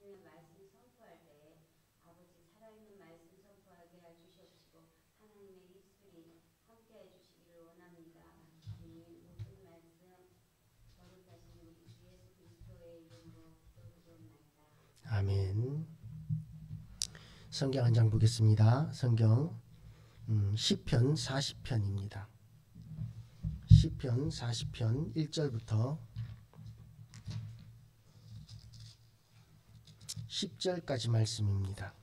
말씀 선포할 때 아버지 살아있는 말씀 선포하게 해주시옵시고 하나님의 입술이 함께해 주시기를 원합니다. 이 모든 말씀 거룩하신 우리 주 예수 그리스도의 이름으로 기도드리옵나이다. 아멘. 성경 한 장 보겠습니다. 성경 시편 40편입니다. 시편 40편 1절부터 10절까지 말씀입니다.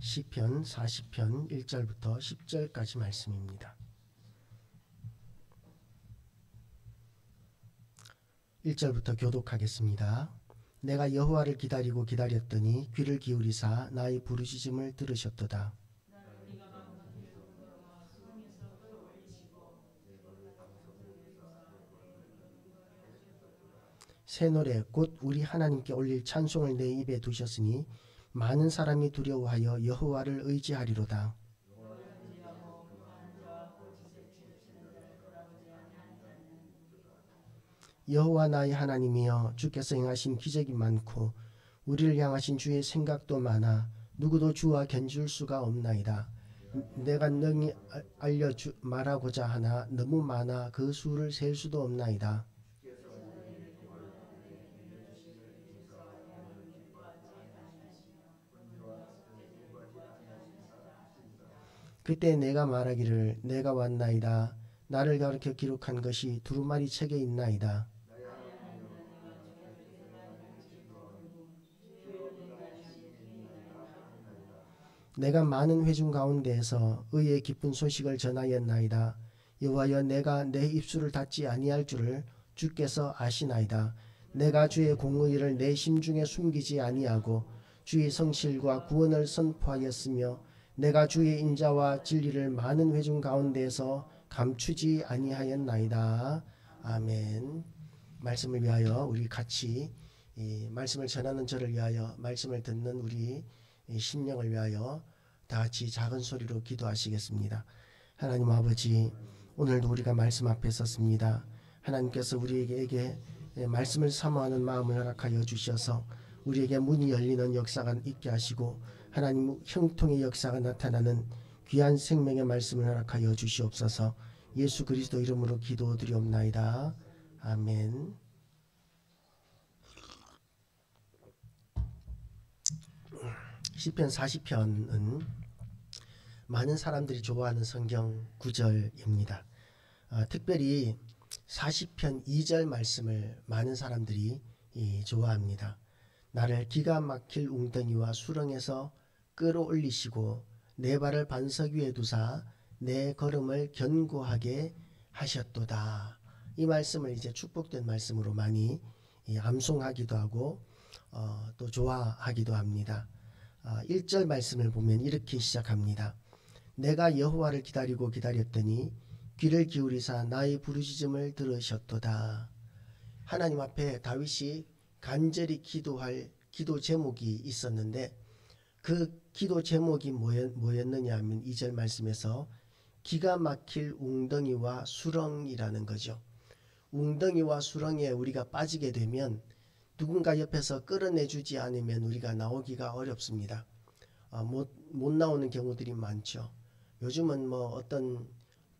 시편 40편 1절부터 10절까지 말씀입니다. 1절부터 교독하겠습니다. 내가 여호와를 기다리고 기다렸더니 귀를 기울이사 나의 부르짖음을 들으셨도다. 새 노래 곧 우리 하나님께 올릴 찬송을 내 입에 두셨으니 많은 사람이 두려워하여 여호와를 의지하리로다. 여호와 나의 하나님이여 주께서 행하신 기적이 많고 우리를 향하신 주의 생각도 많아 누구도 주와 견줄 수가 없나이다. 내가 능히 말하고자 하나 너무 많아 그 수를 셀 수도 없나이다. 그때 내가 말하기를 내가 왔나이다. 나를 가르쳐 기록한 것이 두루마리 책에 있나이다. 내가 많은 회중 가운데에서 의의 기쁜 소식을 전하였나이다. 여호와여 내가 내 입술을 닫지 아니할 줄을 주께서 아시나이다. 내가 주의 공의를 내 심중에 숨기지 아니하고 주의 성실과 구원을 선포하였으며 내가 주의 인자와 진리를 많은 회중 가운데에서 감추지 아니하였나이다. 아멘. 말씀을 위하여 우리 같이 이 말씀을 전하는 저를 위하여 말씀을 듣는 우리 심령을 위하여 다 같이 작은 소리로 기도하시겠습니다. 하나님 아버지, 오늘도 우리가 말씀 앞에 섰습니다. 하나님께서 우리에게 말씀을 사모하는 마음을 허락하여 주셔서 우리에게 문이 열리는 역사가 있게 하시고 하나님 형통의 역사가 나타나는 귀한 생명의 말씀을 허락하여 주시옵소서. 예수 그리스도 이름으로 기도드리옵나이다. 아멘. 시편 40편은 많은 사람들이 좋아하는 성경 구절입니다. 특별히 40편 2절 말씀을 많은 사람들이 좋아합니다. 나를 기가 막힐 웅덩이와 수렁에서 끌어올리시고 내 발을 반석 위에 두사 내 걸음을 견고하게 하셨도다. 이 말씀을 이제 축복된 말씀으로 많이 암송하기도 하고 또 좋아하기도 합니다. 1절 말씀을 보면 이렇게 시작합니다. 내가 여호와를 기다리고 기다렸더니 귀를 기울이사 나의 부르짖음을 들으셨도다. 하나님 앞에 다윗이 간절히 기도할 기도 제목이 있었는데 그 기도 제목이 뭐였느냐 하면 2절 말씀에서 기가 막힐 웅덩이와 수렁이라는 거죠. 웅덩이와 수렁에 우리가 빠지게 되면 누군가 옆에서 끌어내주지 않으면 우리가 나오기가 어렵습니다. 못 나오는 경우들이 많죠. 요즘은 어떤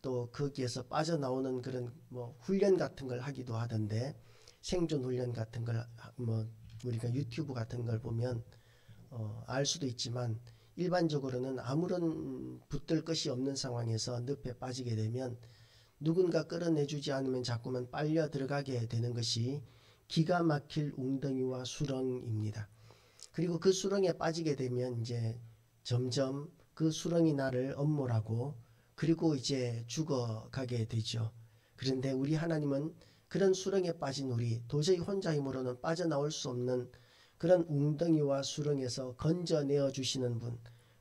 또 거기에서 빠져나오는 그런 훈련 같은 걸 하기도 하던데 생존 훈련 같은 걸 우리가 유튜브 같은 걸 보면 알 수도 있지만 일반적으로는 아무런 붙들 것이 없는 상황에서 늪에 빠지게 되면 누군가 끌어내주지 않으면 자꾸만 빨려 들어가게 되는 것이 기가 막힐 웅덩이와 수렁입니다. 그리고 그 수렁에 빠지게 되면 이제 점점 그 수렁이 나를 엄몰하고 그리고 이제 죽어가게 되죠. 그런데 우리 하나님은 그런 수렁에 빠진 우리 도저히 혼자 힘으로는 빠져나올 수 없는 그런 웅덩이와 수렁에서 건져내어 주시는 분,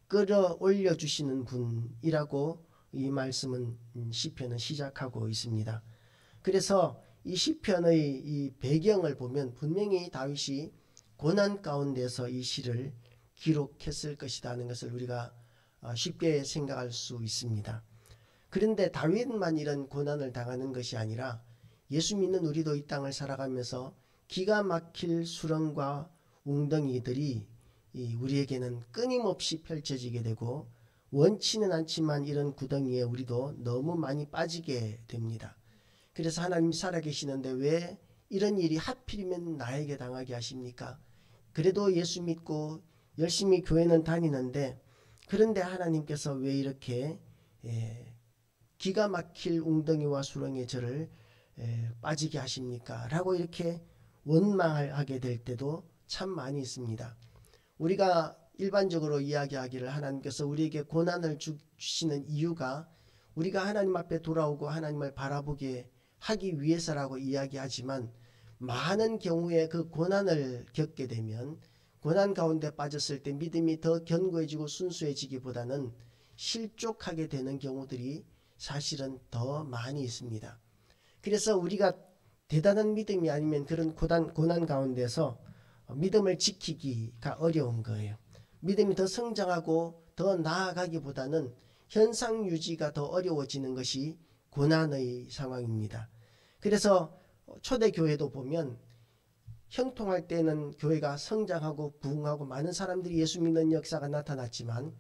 끌어올려 주시는 분이라고 이 말씀은 시편은 시작하고 있습니다. 그래서 이 시편의 이 배경을 보면 분명히 다윗이 고난 가운데서 이 시를 기록했을 것이다 하는 것을 우리가 쉽게 생각할 수 있습니다. 그런데 다윗만 이런 고난을 당하는 것이 아니라 예수 믿는 우리도 이 땅을 살아가면서 기가 막힐 수렁과 웅덩이들이 우리에게는 끊임없이 펼쳐지게 되고 원치는 않지만 이런 구덩이에 우리도 너무 많이 빠지게 됩니다. 그래서 하나님이 살아계시는데 왜 이런 일이 하필이면 나에게 당하게 하십니까? 그래도 예수 믿고 열심히 교회는 다니는데 그런데 하나님께서 왜 이렇게 기가 막힐 웅덩이와 수렁에 저를 빠지게 하십니까? 라고 이렇게 원망하게 될 때도 참 많이 있습니다. 우리가 일반적으로 이야기하기를 하나님께서 우리에게 고난을 주시는 이유가 우리가 하나님 앞에 돌아오고 하나님을 바라보게 하기 위해서라고 이야기하지만 많은 경우에 그 고난을 겪게 되면 고난 가운데 빠졌을 때 믿음이 더 견고해지고 순수해지기보다는 실족하게 되는 경우들이 사실은 더 많이 있습니다. 그래서 우리가 대단한 믿음이 아니면 그런 고난 가운데서 믿음을 지키기가 어려운 거예요. 믿음이 더 성장하고 더 나아가기보다는 현상 유지가 더 어려워지는 것이 고난의 상황입니다. 그래서 초대교회도 보면 형통할 때는 교회가 성장하고 부흥하고 많은 사람들이 예수 믿는 역사가 나타났지만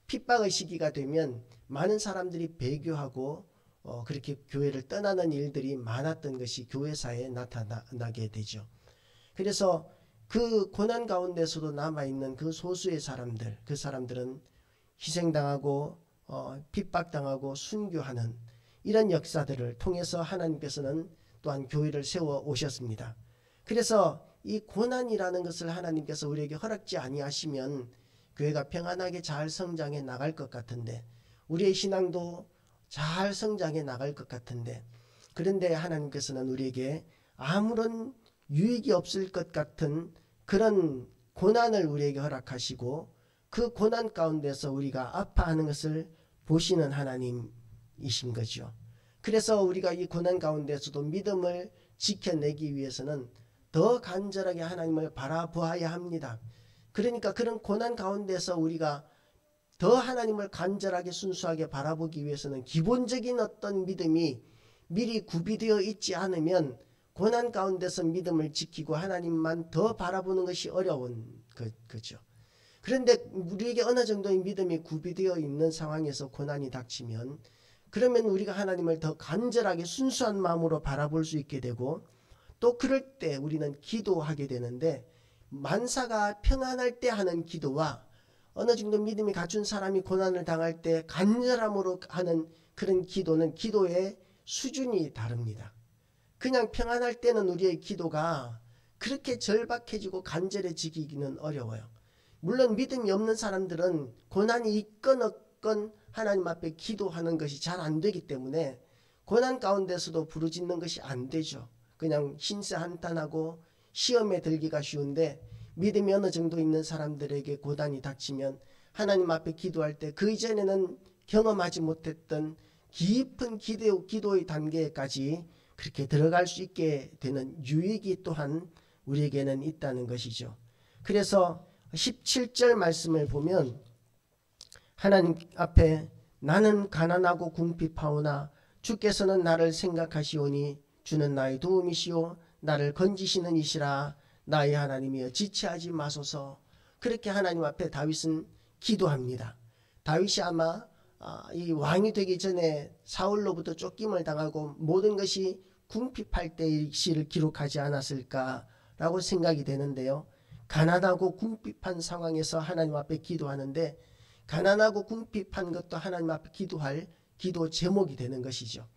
핍박의 시기가 되면 많은 사람들이 배교하고 그렇게 교회를 떠나는 일들이 많았던 것이 교회사에 나타나게 되죠. 그래서 그 고난 가운데서도 남아있는 그 소수의 사람들, 그 사람들은 희생당하고 핍박당하고 순교하는 이런 역사들을 통해서 하나님께서는 또한 교회를 세워 오셨습니다. 그래서 이 고난이라는 것을 하나님께서 우리에게 허락지 아니하시면 교회가 평안하게 잘 성장해 나갈 것 같은데 우리의 신앙도 잘 성장해 나갈 것 같은데 그런데 하나님께서는 우리에게 아무런 유익이 없을 것 같은 그런 고난을 우리에게 허락하시고 그 고난 가운데서 우리가 아파하는 것을 보시는 하나님이신 거죠. 그래서 우리가 이 고난 가운데서도 믿음을 지켜내기 위해서는 더 간절하게 하나님을 바라보아야 합니다. 그러니까 그런 고난 가운데서 우리가 더 하나님을 간절하게 순수하게 바라보기 위해서는 기본적인 어떤 믿음이 미리 구비되어 있지 않으면 고난 가운데서 믿음을 지키고 하나님만 더 바라보는 것이 어려운 거죠. 그런데 우리에게 어느 정도의 믿음이 구비되어 있는 상황에서 고난이 닥치면 그러면 우리가 하나님을 더 간절하게 순수한 마음으로 바라볼 수 있게 되고 또 그럴 때 우리는 기도하게 되는데 만사가 평안할 때 하는 기도와 어느 정도 믿음이 갖춘 사람이 고난을 당할 때 간절함으로 하는 그런 기도는 기도의 수준이 다릅니다. 그냥 평안할 때는 우리의 기도가 그렇게 절박해지고 간절해지기는 어려워요. 물론 믿음이 없는 사람들은 고난이 있건 없건 하나님 앞에 기도하는 것이 잘 안 되기 때문에 고난 가운데서도 부르짖는 것이 안 되죠. 그냥 신세 한탄하고 시험에 들기가 쉬운데 믿음이 어느 정도 있는 사람들에게 고난이 닥치면 하나님 앞에 기도할 때 그 이전에는 경험하지 못했던 깊은 기도의 단계까지 그렇게 들어갈 수 있게 되는 유익이 또한 우리에게는 있다는 것이죠. 그래서 17절 말씀을 보면 하나님 앞에 나는 가난하고 궁핍하오나 주께서는 나를 생각하시오니 주는 나의 도움이시오 나를 건지시는 이시라 나의 하나님이여 지체하지 마소서. 그렇게 하나님 앞에 다윗은 기도합니다. 다윗이 아마 이 왕이 되기 전에 사울로부터 쫓김을 당하고 모든 것이 궁핍할 때의 시를 기록하지 않았을까라고 생각이 되는데요. 가난하고 궁핍한 상황에서 하나님 앞에 기도하는데 가난하고 궁핍한 것도 하나님 앞에 기도할 기도 제목이 되는 것이죠.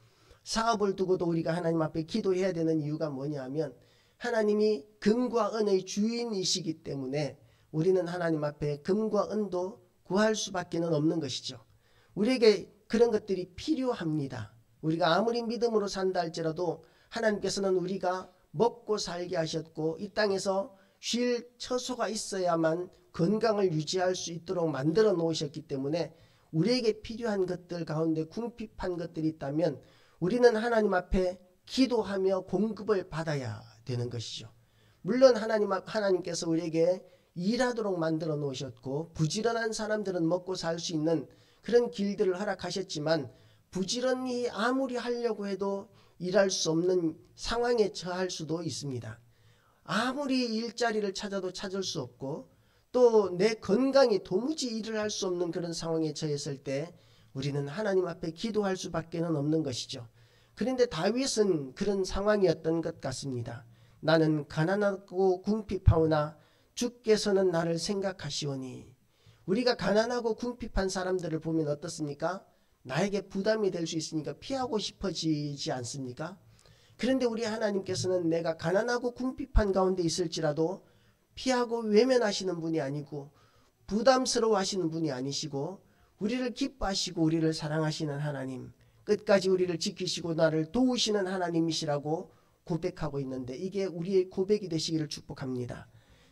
사업을 두고도 우리가 하나님 앞에 기도해야 되는 이유가 뭐냐면 하나님이 금과 은의 주인이시기 때문에 우리는 하나님 앞에 금과 은도 구할 수밖에 없는 것이죠. 우리에게 그런 것들이 필요합니다. 우리가 아무리 믿음으로 산다 할지라도 하나님께서는 우리가 먹고 살게 하셨고 이 땅에서 쉴 처소가 있어야만 건강을 유지할 수 있도록 만들어 놓으셨기 때문에 우리에게 필요한 것들 가운데 궁핍한 것들이 있다면 우리는 하나님 앞에 기도하며 공급을 받아야 되는 것이죠. 물론 하나님께서 우리에게 일하도록 만들어 놓으셨고 부지런한 사람들은 먹고 살 수 있는 그런 길들을 허락하셨지만 부지런히 아무리 하려고 해도 일할 수 없는 상황에 처할 수도 있습니다. 아무리 일자리를 찾아도 찾을 수 없고 또 내 건강이 도무지 일을 할 수 없는 그런 상황에 처했을 때 우리는 하나님 앞에 기도할 수밖에 없는 것이죠. 그런데 다윗은 그런 상황이었던 것 같습니다. 나는 가난하고 궁핍하오나 주께서는 나를 생각하시오니. 우리가 가난하고 궁핍한 사람들을 보면 어떻습니까? 나에게 부담이 될 수 있으니까 피하고 싶어지지 않습니까? 그런데 우리 하나님께서는 내가 가난하고 궁핍한 가운데 있을지라도 피하고 외면하시는 분이 아니고 부담스러워하시는 분이 아니시고 우리를 기뻐하시고 우리를 사랑하시는 하나님, 끝까지 우리를 지키시고 나를 도우시는 하나님이시라고 고백하고 있는데 이게 우리의 고백이 되시기를 축복합니다.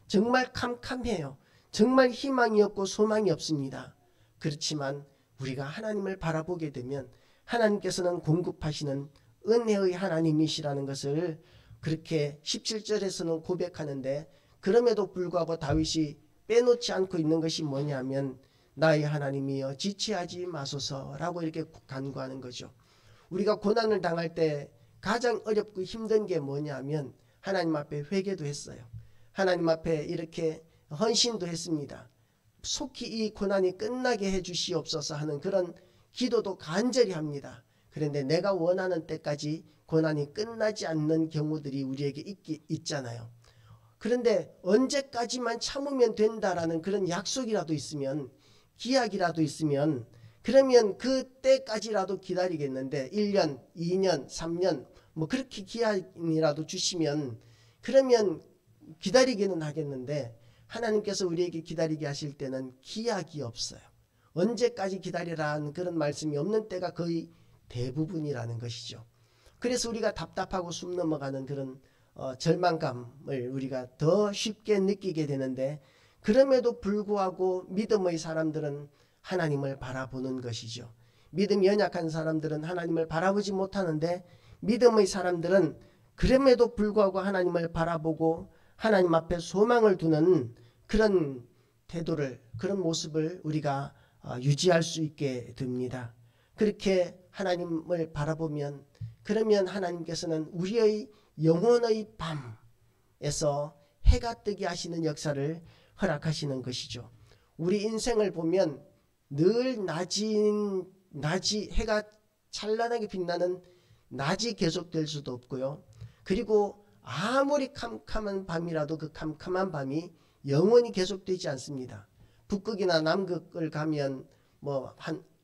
정말 캄캄해요. 정말 희망이 없고 소망이 없습니다. 그렇지만 우리가 하나님을 바라보게 되면 하나님께서는 공급하시는 은혜의 하나님이시라는 것을 그렇게 17절에서는 고백하는데, 그럼에도 불구하고 다윗이 빼놓지 않고 있는 것이 뭐냐면 나의 하나님이여 지체하지 마소서라고 이렇게 간구하는 거죠. 우리가 고난을 당할 때 가장 어렵고 힘든 게 뭐냐면 하나님 앞에 회개도 했어요. 하나님 앞에 이렇게 헌신도 했습니다. 속히 이 고난이 끝나게 해주시옵소서 하는 그런 기도도 간절히 합니다. 그런데 내가 원하는 때까지 고난이 끝나지 않는 경우들이 우리에게 있잖아요. 그런데 언제까지만 참으면 된다라는 그런 약속이라도 있으면, 기약이라도 있으면 그러면 그때까지라도 기다리겠는데 1년, 2년, 3년 뭐 그렇게 기한이라도 주시면 그러면 기다리기는 하겠는데 하나님께서 우리에게 기다리게 하실 때는 기약이 없어요. 언제까지 기다리라는 그런 말씀이 없는 때가 거의 대부분이라는 것이죠. 그래서 우리가 답답하고 숨 넘어가는 그런 절망감을 우리가 더 쉽게 느끼게 되는데, 그럼에도 불구하고 믿음의 사람들은 하나님을 바라보는 것이죠. 믿음이 연약한 사람들은 하나님을 바라보지 못하는데 믿음의 사람들은 그럼에도 불구하고 하나님을 바라보고 하나님 앞에 소망을 두는 그런 태도를, 그런 모습을 우리가 유지할 수 있게 됩니다. 그렇게 하나님을 바라보면 그러면 하나님께서는 우리의 영혼의 밤에서 해가 뜨게 하시는 역사를 허락하시는 것이죠. 우리 인생을 보면 늘 낮이 해가 찬란하게 빛나는 낮이 계속될 수도 없고요. 그리고 아무리 캄캄한 밤이라도 그 캄캄한 밤이 영원히 계속되지 않습니다. 북극이나 남극을 가면 뭐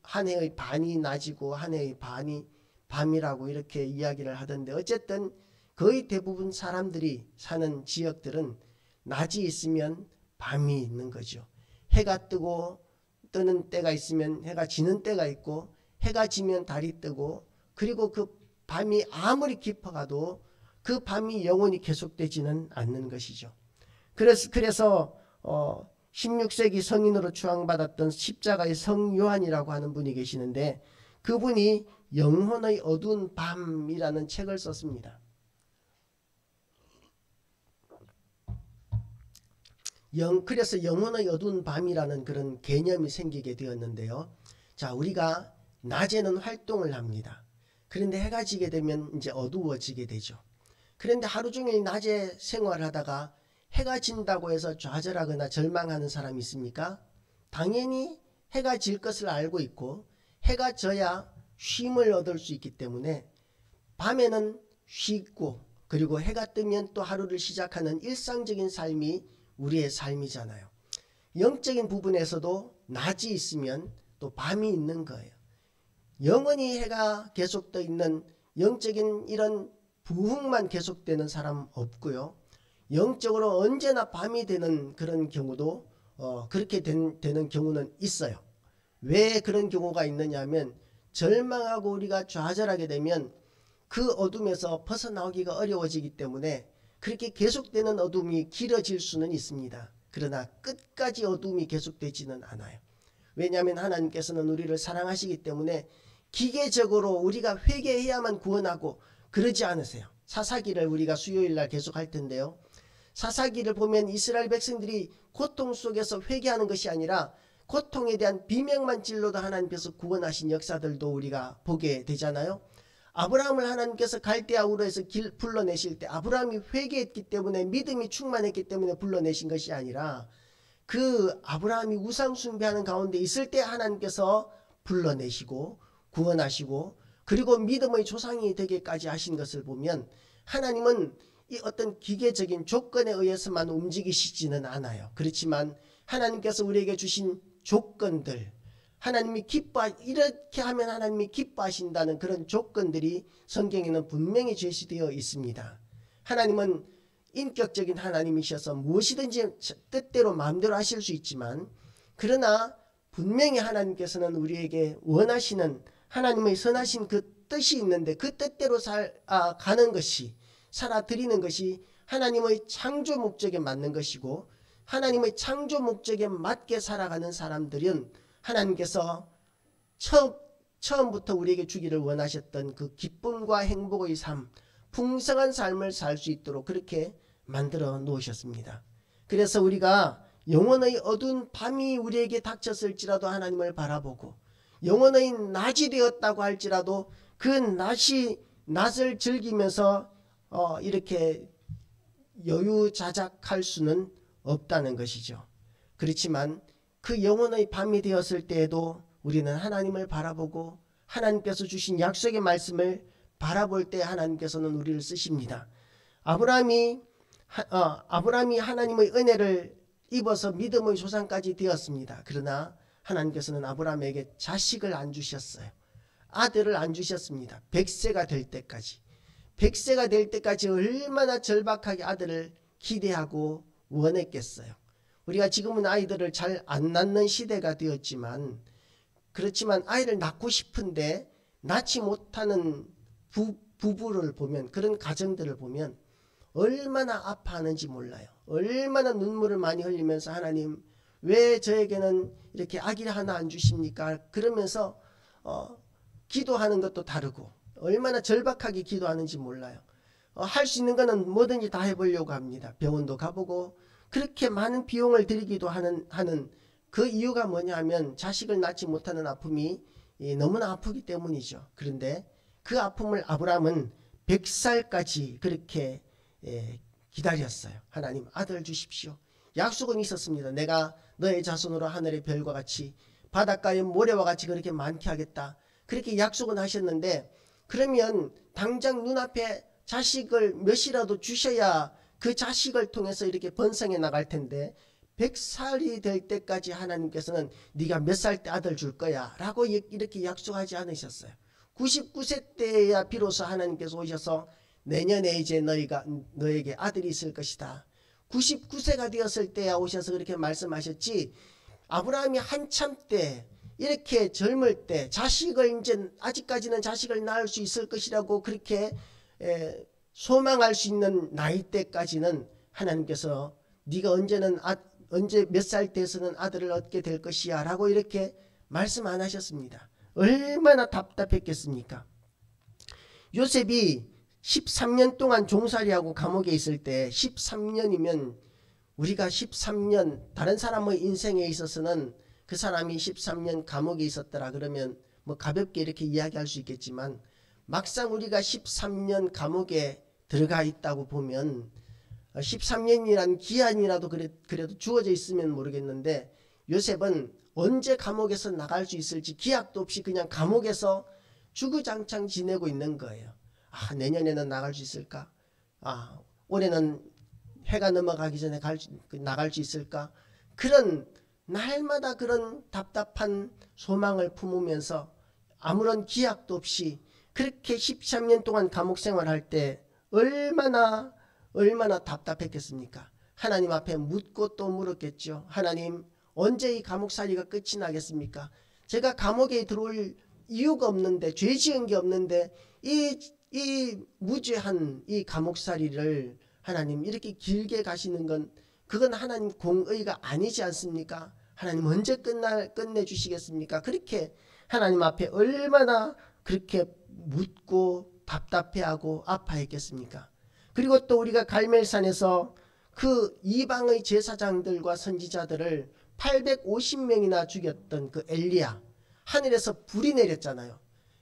한 해의 반이 낮이고 한 해의 반이 밤이라고 이렇게 이야기를 하던데, 어쨌든 거의 대부분 사람들이 사는 지역들은 낮이 있으면 밤이 있는 거죠. 해가 뜨고 뜨는 때가 있으면 해가 지는 때가 있고, 해가 지면 달이 뜨고, 그리고 그 밤이 아무리 깊어가도 그 밤이 영원히 계속되지는 않는 것이죠. 그래서 16세기 성인으로 추앙받았던 십자가의 성 요한이라고 하는 분이 계시는데, 그분이 영혼의 어두운 밤이라는 책을 썼습니다. 그래서 영혼의 어두운 밤이라는 그런 개념이 생기게 되었는데요. 자, 우리가 낮에는 활동을 합니다. 그런데 해가 지게 되면 이제 어두워지게 되죠. 그런데 하루 종일 낮에 생활하다가 해가 진다고 해서 좌절하거나 절망하는 사람이 있습니까? 당연히 해가 질 것을 알고 있고 해가 져야 쉼을 얻을 수 있기 때문에 밤에는 쉬고, 그리고 해가 뜨면 또 하루를 시작하는 일상적인 삶이 우리의 삶이잖아요. 영적인 부분에서도 낮이 있으면 또 밤이 있는 거예요. 영원히 해가 계속 떠 있는 영적인 이런 부흥만 계속되는 사람 없고요. 영적으로 언제나 밤이 되는 그런 경우도 그렇게 되는 경우는 있어요. 왜 그런 경우가 있느냐 하면, 절망하고 우리가 좌절하게 되면 그 어둠에서 벗어나오기가 어려워지기 때문에 그렇게 계속되는 어둠이 길어질 수는 있습니다. 그러나 끝까지 어둠이 계속되지는 않아요. 왜냐하면 하나님께서는 우리를 사랑하시기 때문에 기계적으로 우리가 회개해야만 구원하고 그러지 않으세요. 사사기를 우리가 수요일날 계속 할 텐데요. 사사기를 보면 이스라엘 백성들이 고통 속에서 회개하는 것이 아니라 고통에 대한 비명만 찔러도 하나님께서 구원하신 역사들도 우리가 보게 되잖아요. 아브라함을 하나님께서 갈대아 우르에서 불러내실 때 아브라함이 회개했기 때문에 믿음이 충만했기 때문에 불러내신 것이 아니라 그 아브라함이 우상 숭배하는 가운데 있을 때 하나님께서 불러내시고 구원하시고 그리고 믿음의 조상이 되기까지 하신 것을 보면 하나님은 이 어떤 기계적인 조건에 의해서만 움직이시지는 않아요. 그렇지만 하나님께서 우리에게 주신 조건들, 하나님이 이렇게 하면 하나님이 기뻐하신다는 그런 조건들이 성경에는 분명히 제시되어 있습니다. 하나님은 인격적인 하나님이셔서 무엇이든지 뜻대로 마음대로 하실 수 있지만 그러나 분명히 하나님께서는 우리에게 원하시는 하나님의 선하신 그 뜻이 있는데 그 뜻대로 가는 것이 살아드리는 것이 하나님의 창조 목적에 맞는 것이고 하나님의 창조 목적에 맞게 살아가는 사람들은 하나님께서 처음부터 우리에게 주기를 원하셨던 그 기쁨과 행복의 삶, 풍성한 삶을 살 수 있도록 그렇게 만들어 놓으셨습니다. 그래서 우리가 영혼의 어두운 밤이 우리에게 닥쳤을지라도 하나님을 바라보고 영혼의 낮이 되었다고 할지라도 그 낮을 즐기면서 이렇게 여유자작할 수는 없다는 것이죠. 그렇지만 그 영혼의 밤이 되었을 때에도 우리는 하나님을 바라보고 하나님께서 주신 약속의 말씀을 바라볼 때 하나님께서는 우리를 쓰십니다. 아브라함이 하나님의 은혜를 입어서 믿음의 조상까지 되었습니다. 그러나 하나님께서는 아브라함에게 자식을 안 주셨어요. 아들을 안 주셨습니다. 100세가 될 때까지. 100세가 될 때까지 얼마나 절박하게 아들을 기대하고 원했겠어요. 우리가 지금은 아이들을 잘 안 낳는 시대가 되었지만 그렇지만 아이를 낳고 싶은데 낳지 못하는 부부를 보면 그런 가정들을 보면 얼마나 아파하는지 몰라요. 얼마나 눈물을 많이 흘리면서 하나님 왜 저에게는 이렇게 아기를 하나 안 주십니까? 그러면서 기도하는 것도 다르고 얼마나 절박하게 기도하는지 몰라요. 할 수 있는 거는 뭐든지 다 해보려고 합니다. 병원도 가보고 그렇게 많은 비용을 들이기도 하는 그 이유가 뭐냐 하면 자식을 낳지 못하는 아픔이 너무나 아프기 때문이죠. 그런데 그 아픔을 아브라함은 100살까지 그렇게 기다렸어요. 하나님 아들 주십시오. 약속은 있었습니다. 내가 너의 자손으로 하늘의 별과 같이 바닷가의 모래와 같이 그렇게 많게 하겠다. 그렇게 약속은 하셨는데 그러면 당장 눈앞에 자식을 몇이라도 주셔야 그 자식을 통해서 이렇게 번성해 나갈 텐데 100살이 될 때까지 하나님께서는 네가 몇 살 때 아들 줄 거야 라고 이렇게 약속하지 않으셨어요. 99세 때야 비로소 하나님께서 오셔서 내년에 이제 너에게 아들이 있을 것이다. 99세가 되었을 때야 오셔서 그렇게 말씀하셨지 아브라함이 한참 때 이렇게 젊을 때 자식을 이제 아직까지는 자식을 낳을 수 있을 것이라고 그렇게 소망할 수 있는 나이 때까지는 하나님께서 네가 언제 몇 살 때에서는 아들을 얻게 될 것이야 라고 이렇게 말씀 안 하셨습니다. 얼마나 답답했겠습니까? 요셉이 13년 동안 종살이하고 감옥에 있을 때 13년이면 우리가 13년 다른 사람의 인생에 있어서는 그 사람이 13년 감옥에 있었더라 그러면 뭐 가볍게 이렇게 이야기할 수 있겠지만 막상 우리가 13년 감옥에 들어가 있다고 보면 13년이란 기한이라도 그래도 주어져 있으면 모르겠는데 요셉은 언제 감옥에서 나갈 수 있을지 기약도 없이 그냥 감옥에서 주구장창 지내고 있는 거예요. 내년에는 나갈 수 있을까? 올해는 해가 넘어가기 전에 나갈 수 있을까? 그런 날마다 그런 답답한 소망을 품으면서 아무런 기약도 없이 그렇게 13년 동안 감옥 생활할 때 얼마나 답답했겠습니까? 하나님 앞에 묻고 또 물었겠죠. 하나님 언제 이 감옥살이가 끝이 나겠습니까? 제가 감옥에 들어올 이유가 없는데 죄 지은 게 없는데 이 무죄한 이 감옥살이를 하나님 이렇게 길게 가시는 건 그건 하나님 공의가 아니지 않습니까? 하나님 언제 끝내주시겠습니까? 그렇게 하나님 앞에 얼마나 그렇게 묻고 답답해하고 아파했겠습니까? 그리고 또 우리가 갈멜산에서 그 이방의 제사장들과 선지자들을 850명이나 죽였던 그 엘리야 하늘에서 불이 내렸잖아요.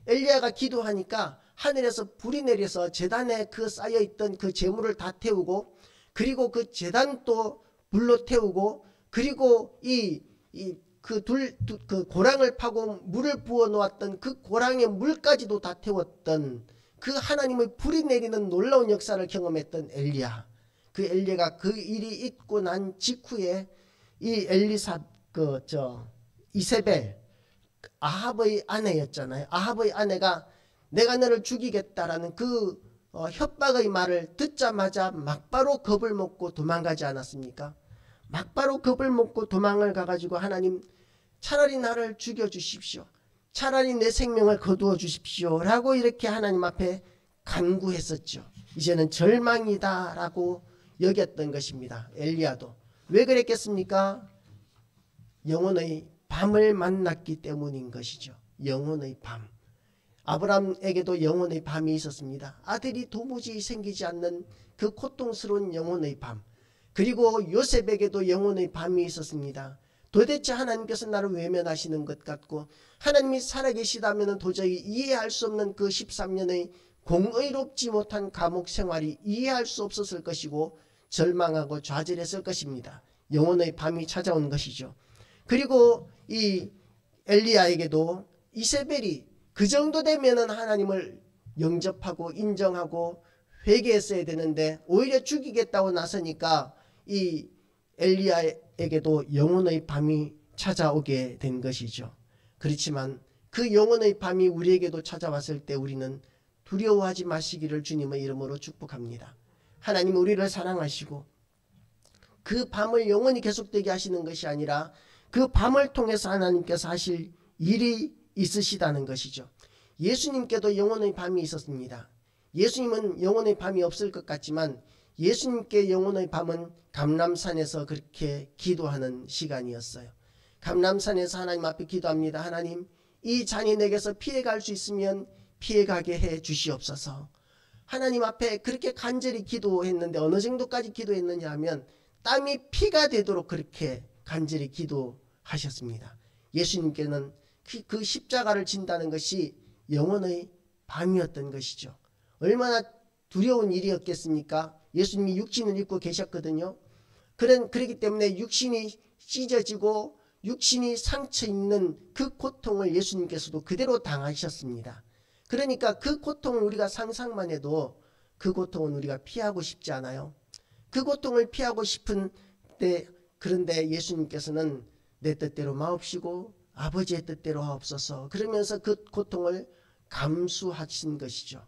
엘리야가 기도하니까 하늘에서 불이 내려서 제단에 그 쌓여있던 그 재물을 다 태우고, 그리고 그 제단도 불로 태우고, 그리고 그 고랑을 파고 물을 부어 놓았던 그 고랑의 물까지도 다 태웠던 그 하나님의 불이 내리는 놀라운 역사를 경험했던 엘리야. 그 엘리야가 그 일이 있고 난 직후에 이 이세벨, 아합의 아내였잖아요. 아합의 아내가 내가 너를 죽이겠다라는 그 협박의 말을 듣자마자 막바로 겁을 먹고 도망가지 않았습니까? 막바로 겁을 먹고 도망을 가가지고 하나님, 차라리 나를 죽여주십시오. 차라리 내 생명을 거두어 주십시오. 라고 이렇게 하나님 앞에 간구했었죠. 이제는 절망이다 라고 여겼던 것입니다. 엘리야도. 왜 그랬겠습니까? 영혼의 밤을 만났기 때문인 것이죠. 영혼의 밤. 아브라함에게도 영혼의 밤이 있었습니다. 아들이 도무지 생기지 않는 그 고통스러운 영혼의 밤. 그리고 요셉에게도 영혼의 밤이 있었습니다. 도대체 하나님께서 나를 외면하시는 것 같고, 하나님이 살아계시다면 도저히 이해할 수 없는 그 13년의 공의롭지 못한 감옥 생활이 이해할 수 없었을 것이고, 절망하고 좌절했을 것입니다. 영혼의 밤이 찾아온 것이죠. 그리고 이 엘리야에게도 이세벨이 그 정도 되면은 하나님을 영접하고 인정하고 회개했어야 되는데, 오히려 죽이겠다고 나서니까 이 엘리야에게도 영혼의 밤이 찾아오게 된 것이죠. 그렇지만 그 영혼의 밤이 우리에게도 찾아왔을 때 우리는 두려워하지 마시기를 주님의 이름으로 축복합니다. 하나님 우리를 사랑하시고 그 밤을 영원히 계속되게 하시는 것이 아니라 그 밤을 통해서 하나님께서 하실 일이 있으시다는 것이죠. 예수님께도 영혼의 밤이 있었습니다. 예수님은 영혼의 밤이 없을 것 같지만 예수님께 영혼의 밤은 감람산에서 그렇게 기도하는 시간이었어요. 감람산에서 하나님 앞에 기도합니다. 하나님, 이 잔이 내게서 피해갈 수 있으면 피해가게 해 주시옵소서. 하나님 앞에 그렇게 간절히 기도했는데 어느 정도까지 기도했느냐 하면 땀이 피가 되도록 그렇게 간절히 기도하셨습니다. 예수님께는 그 십자가를 진다는 것이 영혼의 밤이었던 것이죠. 얼마나 두려운 일이었겠습니까? 예수님이 육신을 입고 계셨거든요. 그렇기 때문에 육신이 찢어지고 육신이 상처 있는 그 고통을 예수님께서도 그대로 당하셨습니다. 그러니까 그 고통을 우리가 상상만 해도 그 고통은 우리가 피하고 싶지 않아요. 그 고통을 피하고 싶은 때, 그런데 예수님께서는 내 뜻대로 마옵시고 아버지의 뜻대로 하옵소서 그러면서 그 고통을 감수하신 것이죠.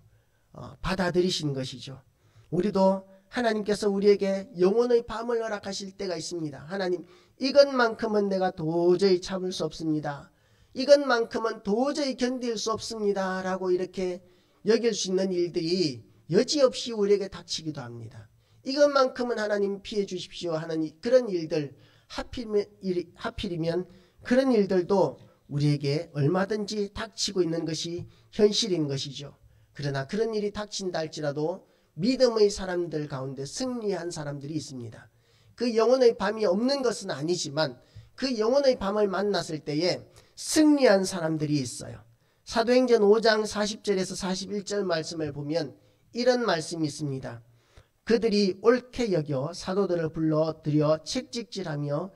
받아들이신 것이죠. 우리도 하나님께서 우리에게 영혼의 밤을 허락하실 때가 있습니다. 하나님, 이것만큼은 내가 도저히 참을 수 없습니다. 이것만큼은 도저히 견딜 수 없습니다. 라고 이렇게 여길 수 있는 일들이 여지없이 우리에게 닥치기도 합니다. 이것만큼은 하나님 피해 주십시오 하는 그런 일들, 하필이면 그런 일들도 우리에게 얼마든지 닥치고 있는 것이 현실인 것이죠. 그러나 그런 일이 닥친다 할지라도 믿음의 사람들 가운데 승리한 사람들이 있습니다. 그 영혼의 밤이 없는 것은 아니지만 그 영혼의 밤을 만났을 때에 승리한 사람들이 있어요. 사도행전 5장 40절에서 41절 말씀을 보면 이런 말씀이 있습니다. 그들이 옳게 여겨 사도들을 불러들여 책찍질하며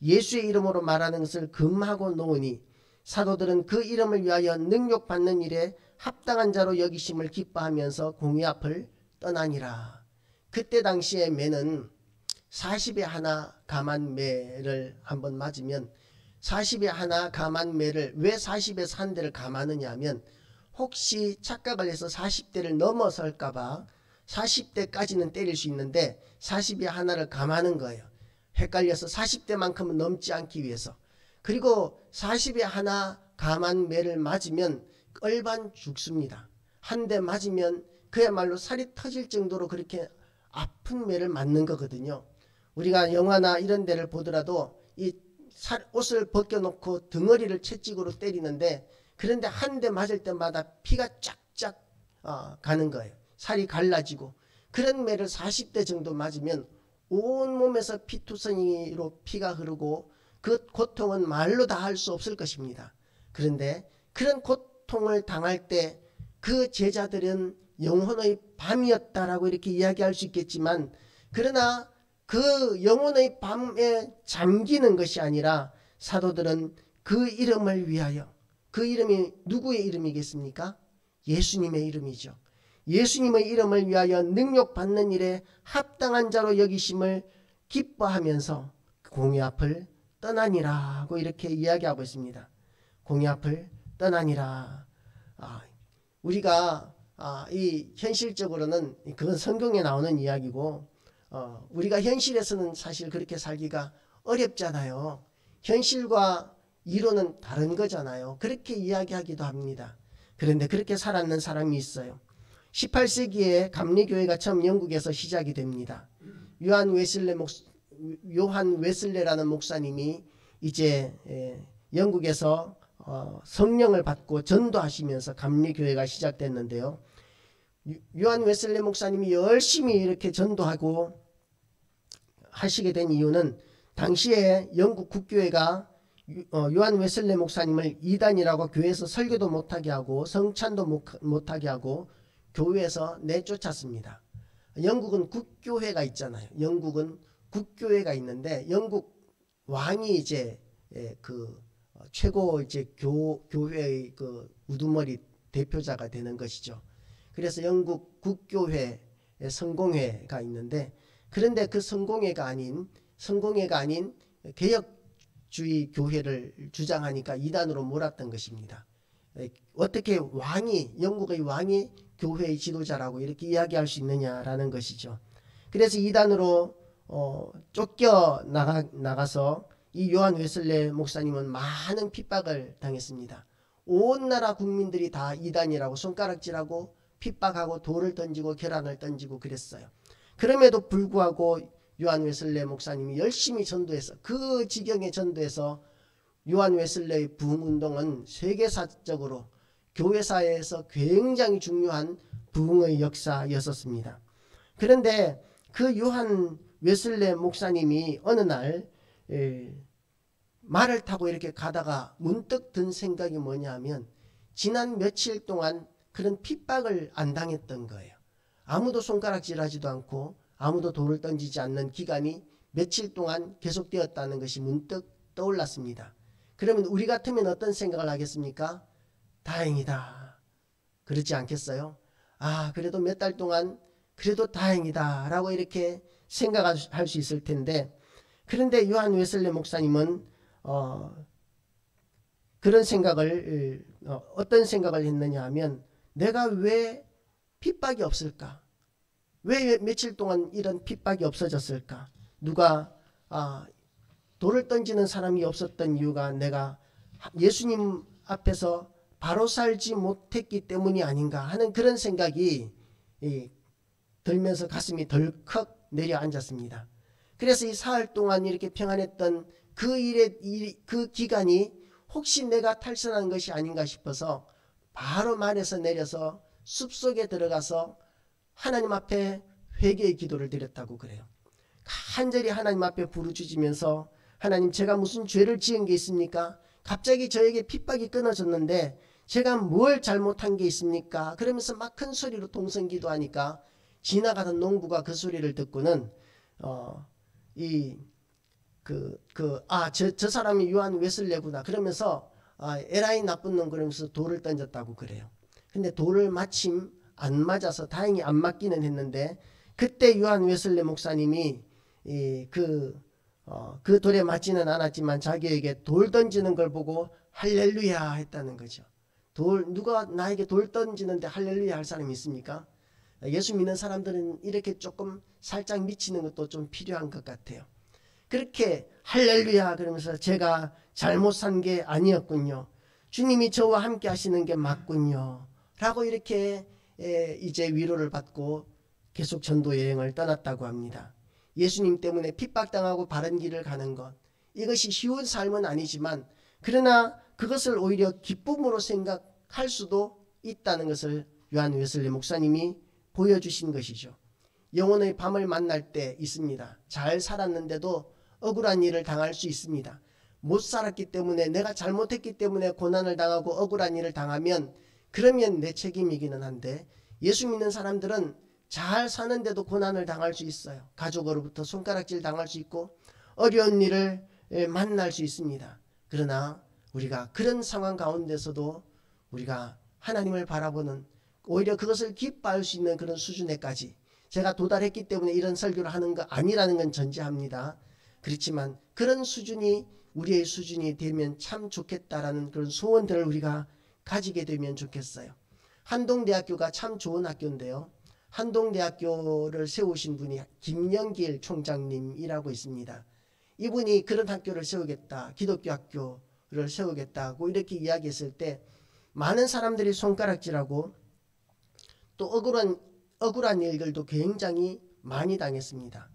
예수의 이름으로 말하는 것을 금하고 놓으니 사도들은 그 이름을 위하여 능욕받는 일에 합당한 자로 여기심을 기뻐하면서 공의 앞을 떠나니라. 그때 당시에 매는 40에 하나 감한 매를 한번 맞으면 40에 하나 감한 매를 왜 40에서 한 대를 감하느냐 하면 혹시 착각을 해서 40대를 넘어설까봐 40대까지는 때릴 수 있는데 40에 하나를 감하는 거예요. 헷갈려서 40대만큼은 넘지 않기 위해서. 그리고 40에 하나 감한 매를 맞으면 얼반 죽습니다. 한 대 맞으면 그야말로 살이 터질 정도로 그렇게 아픈 매를 맞는 거거든요. 우리가 영화나 이런 데를 보더라도 이 옷을 벗겨놓고 덩어리를 채찍으로 때리는데 그런데 한 대 맞을 때마다 피가 쫙쫙 가는 거예요. 살이 갈라지고 그런 매를 40대 정도 맞으면 온몸에서 피투성이로 피가 흐르고 그 고통은 말로 다 할 수 없을 것입니다. 그런데 그런 고통을 당할 때 그 제자들은 영혼의 밤이었다라고 이렇게 이야기할 수 있겠지만, 그러나 그 영혼의 밤에 잠기는 것이 아니라 사도들은 그 이름을 위하여, 그 이름이 누구의 이름이겠습니까? 예수님의 이름이죠. 예수님의 이름을 위하여 능력받는 일에 합당한 자로 여기심을 기뻐하면서 공의 앞을 떠나니라고 이렇게 이야기하고 있습니다. 공의 앞을 떠나니라. 우리가 이 현실적으로는 그건 성경에 나오는 이야기고, 우리가 현실에서는 사실 그렇게 살기가 어렵잖아요. 현실과 이론은 다른 거잖아요. 그렇게 이야기하기도 합니다. 그런데 그렇게 살았는 사람이 있어요. 18세기에 감리교회가 처음 영국에서 시작이 됩니다. 요한 웨슬레라는 목사님이 이제 영국에서 성령을 받고 전도하시면서 감리교회가 시작됐는데요. 요한 웨슬레 목사님이 열심히 이렇게 전도하고 하시게 된 이유는, 당시에 영국 국교회가 요한 웨슬레 목사님을 이단이라고 교회에서 설교도 못하게 하고 성찬도 못하게 하고 교회에서 내쫓았습니다. 영국은 국교회가 있잖아요. 영국은 국교회가 있는데, 영국 왕이 이제 그 최고 이제 교회의 그 우두머리 대표자가 되는 것이죠. 그래서 영국 국교회 성공회가 있는데, 그런데 그 성공회가 아닌 개혁주의 교회를 주장하니까 이단으로 몰았던 것입니다. 어떻게 영국의 왕이 교회의 지도자라고 이렇게 이야기할 수 있느냐라는 것이죠. 그래서 이단으로 쫓겨 나가서 이 요한 웨슬레 목사님은 많은 핍박을 당했습니다. 온 나라 국민들이 다 이단이라고 손가락질하고 핍박하고 돌을 던지고 계란을 던지고 그랬어요. 그럼에도 불구하고 요한 웨슬레 목사님이 열심히 전도해서, 그 지경의 전도해서 요한 웨슬레의 부흥운동은 세계사적으로 교회사에서 굉장히 중요한 부흥의 역사였었습니다. 그런데 그 요한 웨슬레 목사님이 어느 날 말을 타고 이렇게 가다가 문득 든 생각이 뭐냐 하면, 지난 며칠 동안 그런 핍박을 안 당했던 거예요. 아무도 손가락질하지도 않고 아무도 돌을 던지지 않는 기간이 며칠 동안 계속되었다는 것이 문득 떠올랐습니다. 그러면 우리 같으면 어떤 생각을 하겠습니까? 다행이다. 그렇지 않겠어요? 그래도 몇 달 동안 그래도 다행이다 라고 이렇게 생각할 수 있을 텐데, 그런데 요한 웨슬레 목사님은 그런 생각을 어떤 생각을 했느냐 하면, 내가 왜 핍박이 없을까? 왜 며칠 동안 이런 핍박이 없어졌을까? 누가 돌을 던지는 사람이 없었던 이유가 내가 예수님 앞에서 바로 살지 못했기 때문이 아닌가 하는 그런 생각이 들면서 가슴이 덜컥 내려앉았습니다. 그래서 이 사흘 동안 이렇게 평안했던 그 기간이 혹시 내가 탈선한 것이 아닌가 싶어서 바로 말에서 내려서 숲속에 들어가서 하나님 앞에 회개의 기도를 드렸다고 그래요. 간절히 하나님 앞에 부르짖으면서, 하나님, 제가 무슨 죄를 지은 게 있습니까? 갑자기 저에게 핍박이 끊어졌는데 제가 뭘 잘못한 게 있습니까? 그러면서 막 큰 소리로 동성기도하니까 지나가던 농부가 그 소리를 듣고는 저 사람이 요한 웨슬레구나 그러면서 에라이 나쁜 놈 그러면서 돌을 던졌다고 그래요. 근데 돌을 마침 안 맞아서 다행히 안 맞기는 했는데, 그때 요한 웨슬레 목사님이 그 돌에 맞지는 않았지만 자기에게 돌 던지는 걸 보고 할렐루야 했다는 거죠. 누가 나에게 돌 던지는데 할렐루야 할 사람이 있습니까? 예수 믿는 사람들은 이렇게 조금 살짝 미치는 것도 좀 필요한 것 같아요. 그렇게 할렐루야 그러면서 제가 잘못 산 게 아니었군요. 주님이 저와 함께 하시는 게 맞군요. 라고 이렇게 이제 위로를 받고 계속 전도 여행을 떠났다고 합니다. 예수님 때문에 핍박당하고 바른 길을 가는 것, 이것이 쉬운 삶은 아니지만, 그러나 그것을 오히려 기쁨으로 생각할 수도 있다는 것을 요한 웨슬레 목사님이 보여주신 것이죠. 영혼의 밤을 만날 때 있습니다. 잘 살았는데도 억울한 일을 당할 수 있습니다. 못 살았기 때문에, 내가 잘못했기 때문에 고난을 당하고 억울한 일을 당하면 그러면 내 책임이기는 한데, 예수 믿는 사람들은 잘 사는데도 고난을 당할 수 있어요. 가족으로부터 손가락질 당할 수 있고 어려운 일을 만날 수 있습니다. 그러나 우리가 그런 상황 가운데서도 우리가 하나님을 바라보는, 오히려 그것을 기뻐할 수 있는 그런 수준에까지 제가 도달했기 때문에 이런 설교를 하는 거 아니라는 건 전제합니다. 그렇지만 그런 수준이 우리의 수준이 되면 참 좋겠다라는 그런 소원들을 우리가 가지게 되면 좋겠어요. 한동대학교가 참 좋은 학교인데요. 한동대학교를 세우신 분이 김영길 총장님이라고 있습니다. 이분이 그런 학교를 세우겠다, 기독교 학교를 세우겠다고 이렇게 이야기했을 때 많은 사람들이 손가락질하고 또 억울한 일들도 굉장히 많이 당했습니다.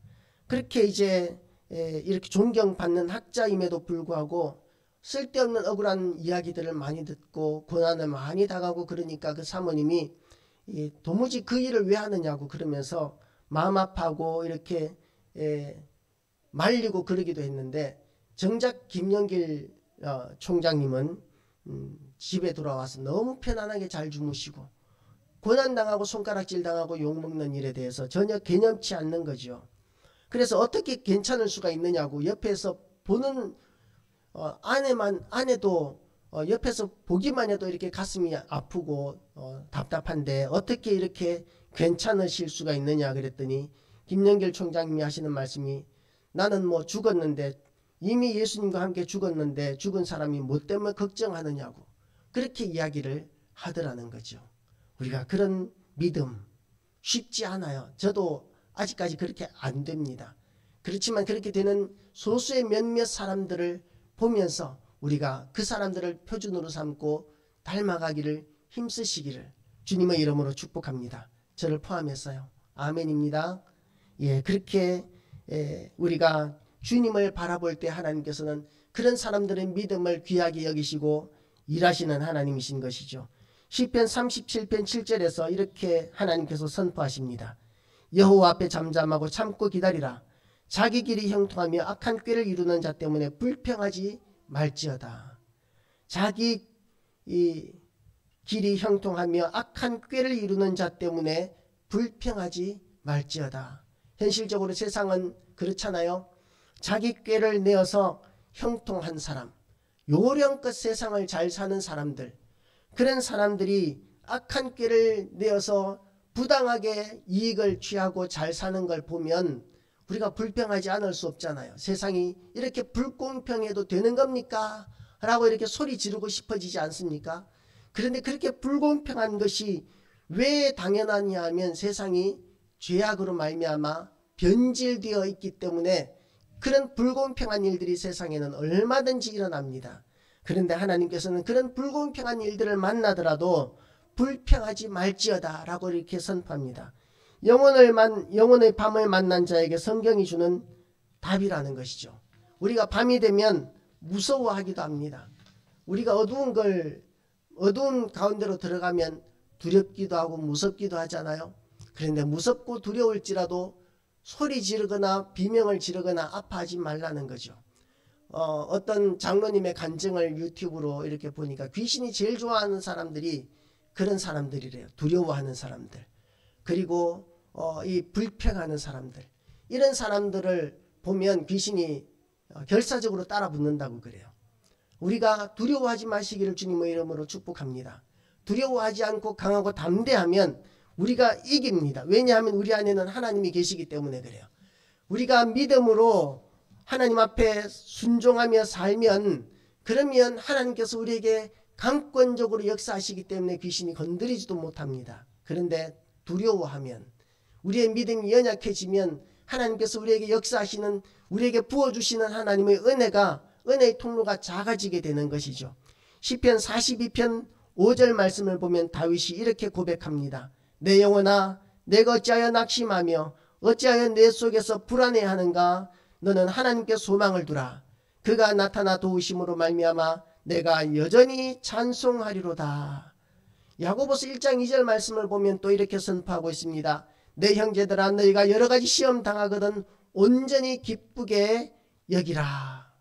그렇게 이제 이렇게 존경받는 학자임에도 불구하고 쓸데없는 억울한 이야기들을 많이 듣고 고난을 많이 당하고, 그러니까 그 사모님이 도무지 그 일을 왜 하느냐고 그러면서 마음 아파하고 이렇게 말리고 그러기도 했는데, 정작 김영길 총장님은 집에 돌아와서 너무 편안하게 잘 주무시고 고난당하고 손가락질 당하고 욕먹는 일에 대해서 전혀 개념치 않는 거죠. 그래서 어떻게 괜찮을 수가 있느냐고 옆에서 보는 아내도 옆에서 보기만 해도 이렇게 가슴이 아프고 답답한데 어떻게 이렇게 괜찮으실 수가 있느냐 그랬더니, 김영길 총장님이 하시는 말씀이, 나는 뭐 죽었는데, 이미 예수님과 함께 죽었는데 죽은 사람이 뭐 때문에 걱정하느냐고 그렇게 이야기를 하더라는 거죠. 우리가 그런 믿음 쉽지 않아요. 저도 아직까지 그렇게 안 됩니다. 그렇지만 그렇게 되는 소수의 몇몇 사람들을 보면서 우리가 그 사람들을 표준으로 삼고 닮아가기를 힘쓰시기를 주님의 이름으로 축복합니다. 저를 포함해서요. 아멘입니다. 예, 그렇게 우리가 주님을 바라볼 때 하나님께서는 그런 사람들의 믿음을 귀하게 여기시고 일하시는 하나님이신 것이죠. 시편 37편 7절에서 이렇게 하나님께서 선포하십니다. 여호와 앞에 잠잠하고 참고 기다리라. 자기 길이 형통하며 악한 꾀를 이루는 자 때문에 불평하지 말지어다. 자기 길이 형통하며 악한 꾀를 이루는 자 때문에 불평하지 말지어다. 현실적으로 세상은 그렇잖아요. 자기 꾀를 내어서 형통한 사람, 요령껏 세상을 잘 사는 사람들, 그런 사람들이 악한 꾀를 내어서 부당하게 이익을 취하고 잘 사는 걸 보면 우리가 불평하지 않을 수 없잖아요. 세상이 이렇게 불공평해도 되는 겁니까? 라고 이렇게 소리 지르고 싶어지지 않습니까? 그런데 그렇게 불공평한 것이 왜 당연하냐 하면 세상이 죄악으로 말미암아 변질되어 있기 때문에 그런 불공평한 일들이 세상에는 얼마든지 일어납니다. 그런데 하나님께서는 그런 불공평한 일들을 만나더라도 불평하지 말지어다 라고 이렇게 선포합니다. 영혼의 밤을 만난 자에게 성경이 주는 답이라는 것이죠. 우리가 밤이 되면 무서워하기도 합니다. 우리가 어두운 가운데로 들어가면 두렵기도 하고 무섭기도 하잖아요. 그런데 무섭고 두려울지라도 소리 지르거나 비명을 지르거나 아파하지 말라는 거죠. 어떤 장로님의 간증을 유튜브로 이렇게 보니까 귀신이 제일 좋아하는 사람들이 그런 사람들이래요. 두려워하는 사람들. 그리고 이 불평하는 사람들. 이런 사람들을 보면 귀신이 결사적으로 따라 붙는다고 그래요. 우리가 두려워하지 마시기를 주님의 이름으로 축복합니다. 두려워하지 않고 강하고 담대하면 우리가 이깁니다. 왜냐하면 우리 안에는 하나님이 계시기 때문에 그래요. 우리가 믿음으로 하나님 앞에 순종하며 살면, 그러면 하나님께서 우리에게 강권적으로 역사하시기 때문에 귀신이 건드리지도 못합니다. 그런데 두려워하면, 우리의 믿음이 연약해지면 하나님께서 우리에게 역사하시는, 우리에게 부어주시는 하나님의 은혜의 통로가 작아지게 되는 것이죠. 시편 42편 5절 말씀을 보면 다윗이 이렇게 고백합니다. 내 영혼아, 내가 어찌하여 낙심하며 어찌하여 내 속에서 불안해하는가? 너는 하나님께 소망을 두라. 그가 나타나 도우심으로 말미암아 내가 여전히 찬송하리로다. 야고보서 1장 2절 말씀을 보면 또 이렇게 선포하고 있습니다. 내 형제들아, 너희가 여러 가지 시험 당하거든 온전히 기쁘게 여기라.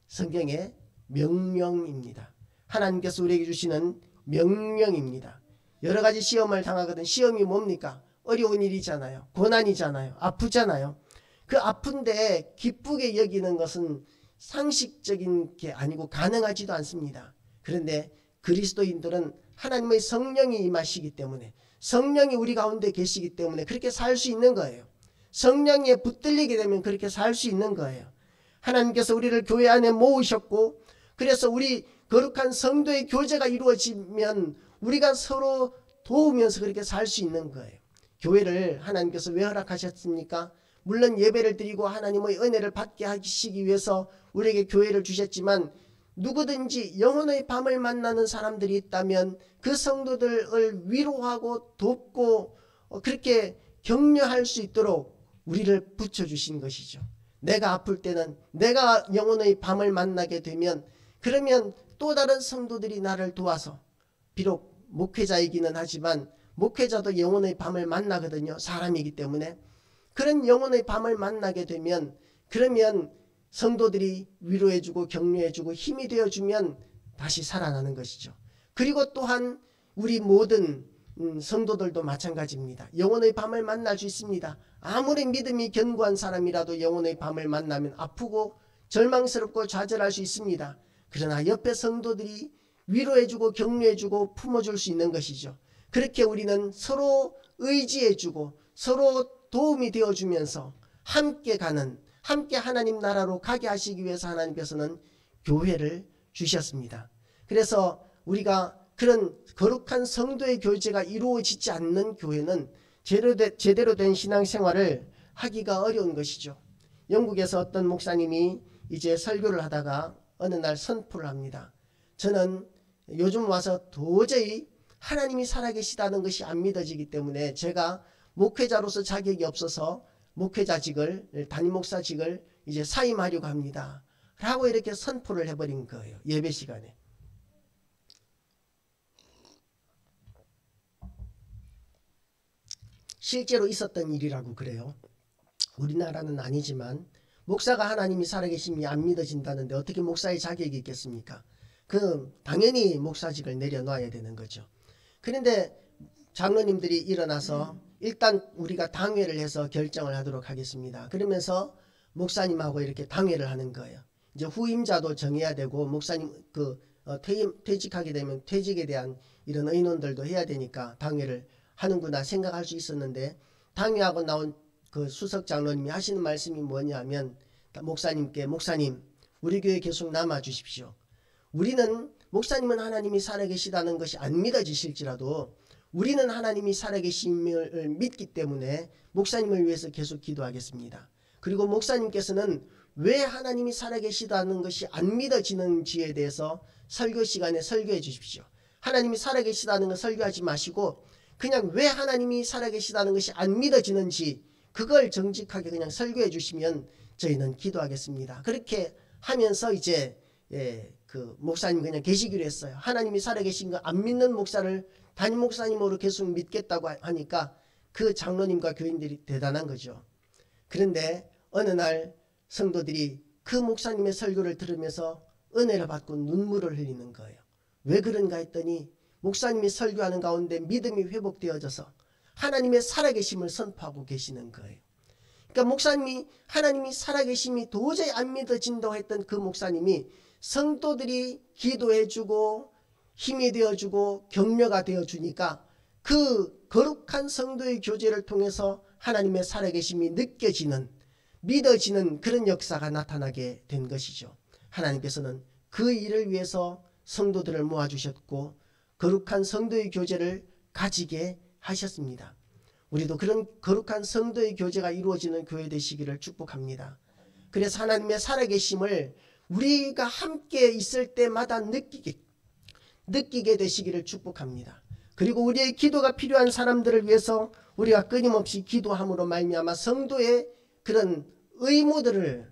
성경의 명령입니다. 하나님께서 우리에게 주시는 명령입니다. 여러 가지 시험을 당하거든. 시험이 뭡니까? 어려운 일이잖아요. 고난이잖아요. 아프잖아요. 그 아픈데 기쁘게 여기는 것은 상식적인 게 아니고 가능하지도 않습니다. 그런데 그리스도인들은 하나님의 성령이 임하시기 때문에, 성령이 우리 가운데 계시기 때문에 그렇게 살 수 있는 거예요. 성령에 붙들리게 되면 그렇게 살 수 있는 거예요. 하나님께서 우리를 교회 안에 모으셨고, 그래서 우리 거룩한 성도의 교제가 이루어지면 우리가 서로 도우면서 그렇게 살 수 있는 거예요. 교회를 하나님께서 왜 허락하셨습니까? 물론 예배를 드리고 하나님의 은혜를 받게 하시기 위해서 우리에게 교회를 주셨지만, 누구든지 영혼의 밤을 만나는 사람들이 있다면 그 성도들을 위로하고 돕고 그렇게 격려할 수 있도록 우리를 붙여주신 것이죠. 내가 아플 때는, 내가 영혼의 밤을 만나게 되면, 그러면 또 다른 성도들이 나를 도와서, 비록 목회자이기는 하지만 목회자도 영혼의 밤을 만나거든요. 사람이기 때문에. 그런 영혼의 밤을 만나게 되면, 그러면 성도들이 위로해주고 격려해주고 힘이 되어주면 다시 살아나는 것이죠. 그리고 또한 우리 모든 성도들도 마찬가지입니다. 영혼의 밤을 만날 수 있습니다. 아무리 믿음이 견고한 사람이라도 영혼의 밤을 만나면 아프고 절망스럽고 좌절할 수 있습니다. 그러나 옆에 성도들이 위로해주고 격려해주고 품어줄 수 있는 것이죠. 그렇게 우리는 서로 의지해주고 서로 도움이 되어주면서 함께 가는, 함께 하나님 나라로 가게 하시기 위해서 하나님께서는 교회를 주셨습니다. 그래서 우리가 그런 거룩한 성도의 교제가 이루어지지 않는 교회는 제대로 된 신앙생활을 하기가 어려운 것이죠. 영국에서 어떤 목사님이 이제 설교를 하다가 어느 날 선포를 합니다. 저는 요즘 와서 도저히 하나님이 살아계시다는 것이 안 믿어지기 때문에 제가 목회자로서 자격이 없어서 목회자직을, 담임목사직을 이제 사임하려고 합니다. 라고 이렇게 선포를 해버린 거예요. 예배 시간에. 실제로 있었던 일이라고 그래요. 우리나라는 아니지만 목사가 하나님이 살아계심이 안 믿어진다는데 어떻게 목사의 자격이 있겠습니까? 당연히 목사직을 내려놔야 되는 거죠. 그런데 장로님들이 일어나서 일단 우리가 당회를 해서 결정을 하도록 하겠습니다. 그러면서 목사님하고 이렇게 당회를 하는 거예요. 이제 후임자도 정해야 되고, 목사님 퇴직하게 되면 퇴직에 대한 이런 의논들도 해야 되니까 당회를 하는구나 생각할 수 있었는데, 당회하고 나온 그 수석 장로님이 하시는 말씀이 뭐냐면, 목사님께, 목사님 우리 교회 계속 남아 주십시오. 우리는 목사님은 하나님이 살아계시다는 것이 안 믿어지실지라도 우리는 하나님이 살아계심을 믿기 때문에 목사님을 위해서 계속 기도하겠습니다. 그리고 목사님께서는 왜 하나님이 살아계시다는 것이 안 믿어지는지에 대해서 설교 시간에 설교해 주십시오. 하나님이 살아계시다는 걸 설교하지 마시고 그냥 왜 하나님이 살아계시다는 것이 안 믿어지는지 그걸 정직하게 그냥 설교해 주시면 저희는 기도하겠습니다. 그렇게 하면서 이제 그 목사님 그냥 계시기로 했어요. 하나님이 살아계신 거 안 믿는 목사를 담임 목사님으로 계속 믿겠다고 하니까 그 장로님과 교인들이 대단한 거죠. 그런데 어느 날 성도들이 그 목사님의 설교를 들으면서 은혜를 받고 눈물을 흘리는 거예요. 왜 그런가 했더니 목사님이 설교하는 가운데 믿음이 회복되어져서 하나님의 살아계심을 선포하고 계시는 거예요. 그러니까 목사님이 하나님이 살아계심이 도저히 안 믿어진다고 했던 그 목사님이 성도들이 기도해주고 힘이 되어주고 격려가 되어주니까 그 거룩한 성도의 교제를 통해서 하나님의 살아계심이 느껴지는, 믿어지는 그런 역사가 나타나게 된 것이죠. 하나님께서는 그 일을 위해서 성도들을 모아주셨고 거룩한 성도의 교제를 가지게 하셨습니다. 우리도 그런 거룩한 성도의 교제가 이루어지는 교회 되시기를 축복합니다. 그래서 하나님의 살아계심을 우리가 함께 있을 때마다 느끼게 되시기를 축복합니다. 그리고 우리의 기도가 필요한 사람들을 위해서 우리가 끊임없이 기도함으로 말미암아 성도의 그런 의무들을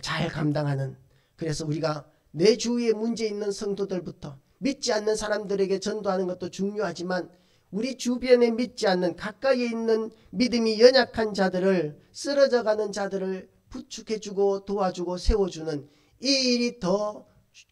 잘 감당하는, 그래서 우리가 내 주위에 문제 있는 성도들부터 믿지 않는 사람들에게 전도하는 것도 중요하지만 우리 주변에 믿지 않는 가까이에 있는 믿음이 연약한 자들을, 쓰러져가는 자들을 부축해주고 도와주고 세워주는 이 일이 더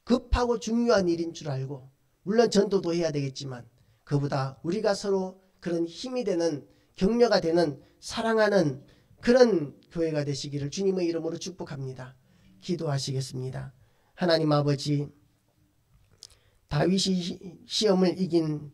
급하고 중요한 일인 줄 알고, 물론 전도도 해야 되겠지만 그보다 우리가 서로 그런 힘이 되는, 격려가 되는, 사랑하는 그런 교회가 되시기를 주님의 이름으로 축복합니다. 기도하시겠습니다. 하나님 아버지, 다윗이 시험을 이긴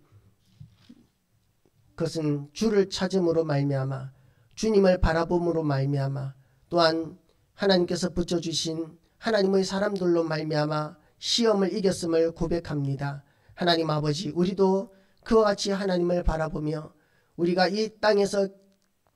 것은 주를 찾음으로 말미암아, 주님을 바라봄으로 말미암아, 또한 하나님께서 붙여주신 하나님의 사람들로 말미암아 시험을 이겼음을 고백합니다. 하나님 아버지, 우리도 그와 같이 하나님을 바라보며 우리가 이 땅에서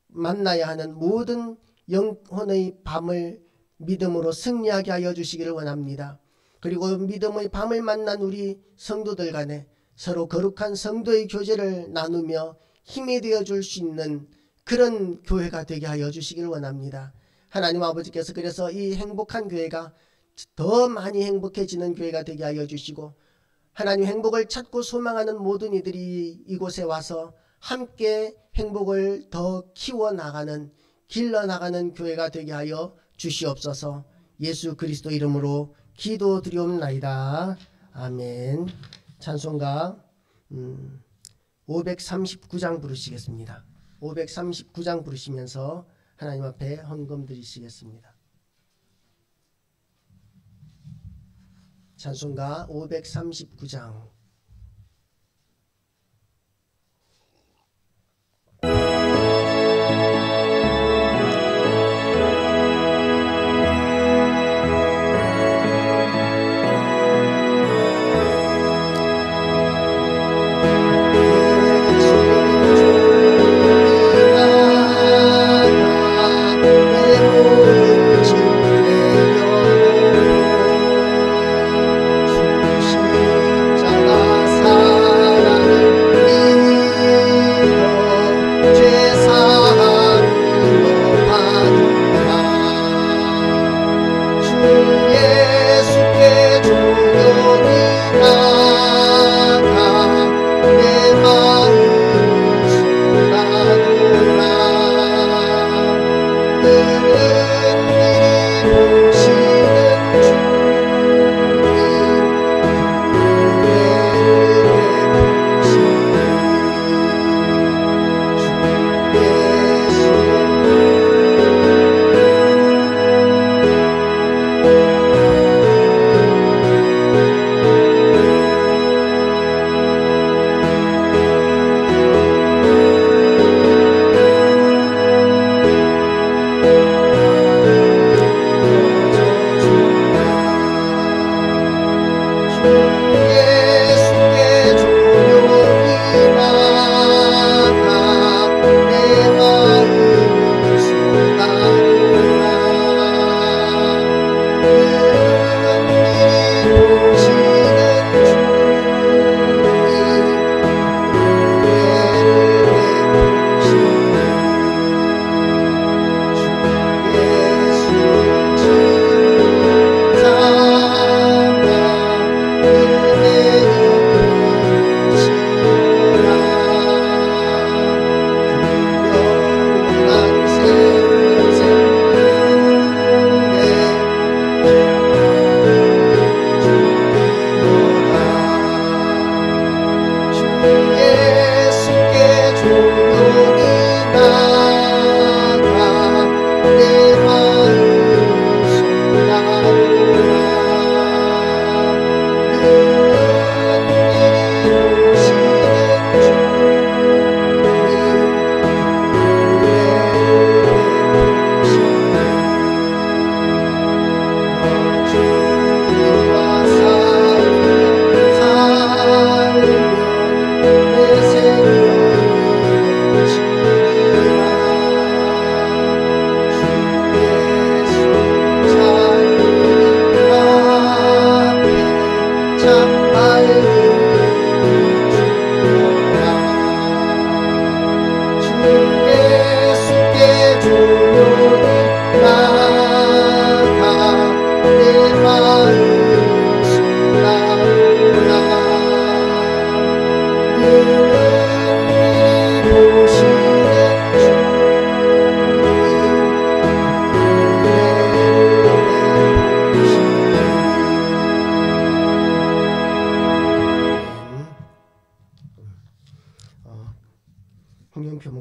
만나야 하는 모든 영혼의 밤을 믿음으로 승리하게 하여 주시기를 원합니다. 그리고 믿음의 밤을 만난 우리 성도들 간에 서로 거룩한 성도의 교제를 나누며 힘이 되어줄 수 있는 그런 교회가 되게 하여 주시기를 원합니다. 하나님 아버지께서 그래서 이 행복한 교회가 더 많이 행복해지는 교회가 되게 하여 주시고, 하나님 행복을 찾고 소망하는 모든 이들이 이곳에 와서 함께 행복을 더 키워나가는, 길러나가는 교회가 되게 하여 주시옵소서. 예수 그리스도 이름으로 기도드리옵나이다. 아멘. 찬송가 539장 부르시겠습니다. 539장 부르시면서 하나님 앞에 헌금 드리시겠습니다. 찬송가 539장. 십자가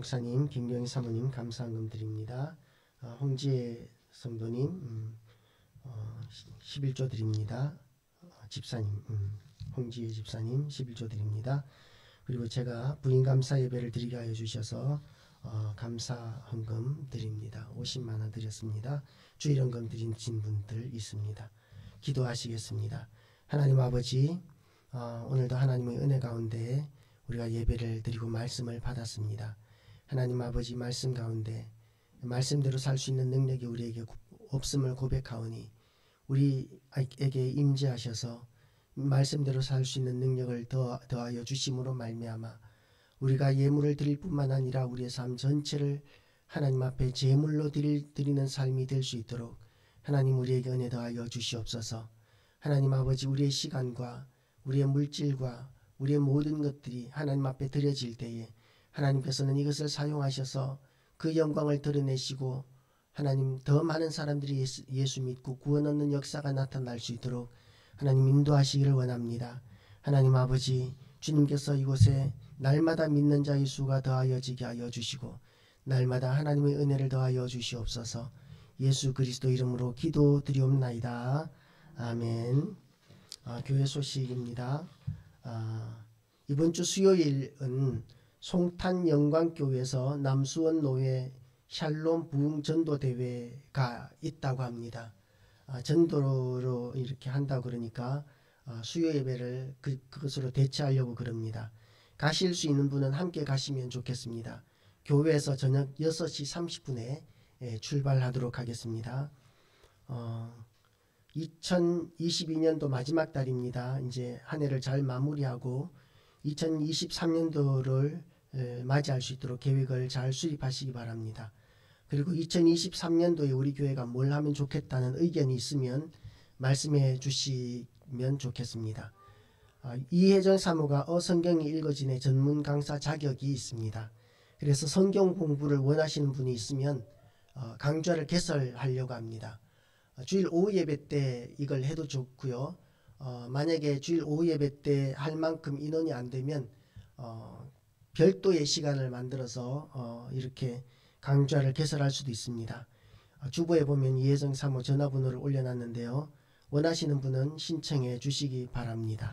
목사님, 김경희 사모님 감사한금 드립니다. 홍지혜 성도님 11조 드립니다. 집사님 홍지혜 집사님 11조 드립니다. 그리고 제가 부인 감사 예배를 드리게 하여 주셔서 감사 헌금 드립니다. 50만 원 드렸습니다. 주일 헌금 드리신 분들 있습니다. 기도하시겠습니다. 하나님 아버지, 오늘도 하나님의 은혜 가운데 우리가 예배를 드리고 말씀을 받았습니다. 하나님 아버지, 말씀 가운데 말씀대로 살 수 있는 능력이 우리에게 없음을 고백하오니 우리에게 임재하셔서 말씀대로 살 수 있는 능력을 더하여 주심으로 말미암아 우리가 예물을 드릴 뿐만 아니라 우리의 삶 전체를 하나님 앞에 제물로 드리는 삶이 될 수 있도록 하나님 우리에게 은혜 더하여 주시옵소서. 하나님 아버지, 우리의 시간과 우리의 물질과 우리의 모든 것들이 하나님 앞에 드려질 때에 하나님께서는 이것을 사용하셔서 그 영광을 드러내시고 하나님 더 많은 사람들이 예수 믿고 구원 얻는 역사가 나타날 수 있도록 하나님 인도하시기를 원합니다. 하나님 아버지, 주님께서 이곳에 날마다 믿는 자의 수가 더하여지게 하여 주시고 날마다 하나님의 은혜를 더하여 주시옵소서. 예수 그리스도 이름으로 기도드리옵나이다. 아멘. 교회 소식입니다. 이번 주 수요일은 송탄 영광교회에서 남수원 노회 샬롬 부흥 전도 대회가 있다고 합니다. 전도로 이렇게 한다고 그러니까 수요 예배를 그것으로 대체하려고 그럽니다. 가실 수 있는 분은 함께 가시면 좋겠습니다. 교회에서 저녁 6시 30분에 출발하도록 하겠습니다. 2022년도 마지막 달입니다. 이제 한 해를 잘 마무리하고 2023년도를 맞이할 수 있도록 계획을 잘 수립하시기 바랍니다. 그리고 2023년도에 우리 교회가 뭘 하면 좋겠다는 의견이 있으면 말씀해 주시면 좋겠습니다. 이혜정 사모가 성경이 읽어진의 전문 강사 자격이 있습니다. 그래서 성경 공부를 원하시는 분이 있으면 강좌를 개설하려고 합니다. 주일 오후 예배 때 이걸 해도 좋고요. 만약에 주일 오후 예배 때 할 만큼 인원이 안 되면 별도의 시간을 만들어서 이렇게 강좌를 개설할 수도 있습니다. 주보에 보면 이혜정 사모 전화번호를 올려놨는데요. 원하시는 분은 신청해 주시기 바랍니다.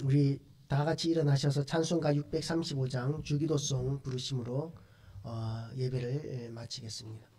우리 다 같이 일어나셔서 찬송가 635장 주기도송 부르심으로 예배를 마치겠습니다.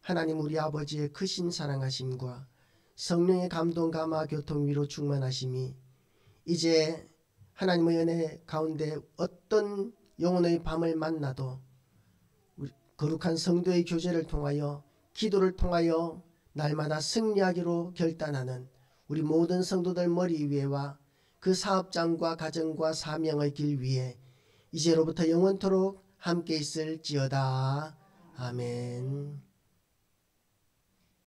하나님 우리 아버지의 크신 사랑하심과 성령의 감동 감화 교통 위로 충만하심이 이제 하나님의 은혜 가운데 어떤 영혼의 밤을 만나도 우리 거룩한 성도의 교제를 통하여 기도를 통하여 날마다 승리하기로 결단하는 우리 모든 성도들 머리 위에와 그 사업장과 가정과 사명의 길 위에 이제로부터 영원토록 함께 있을지어다. 아멘.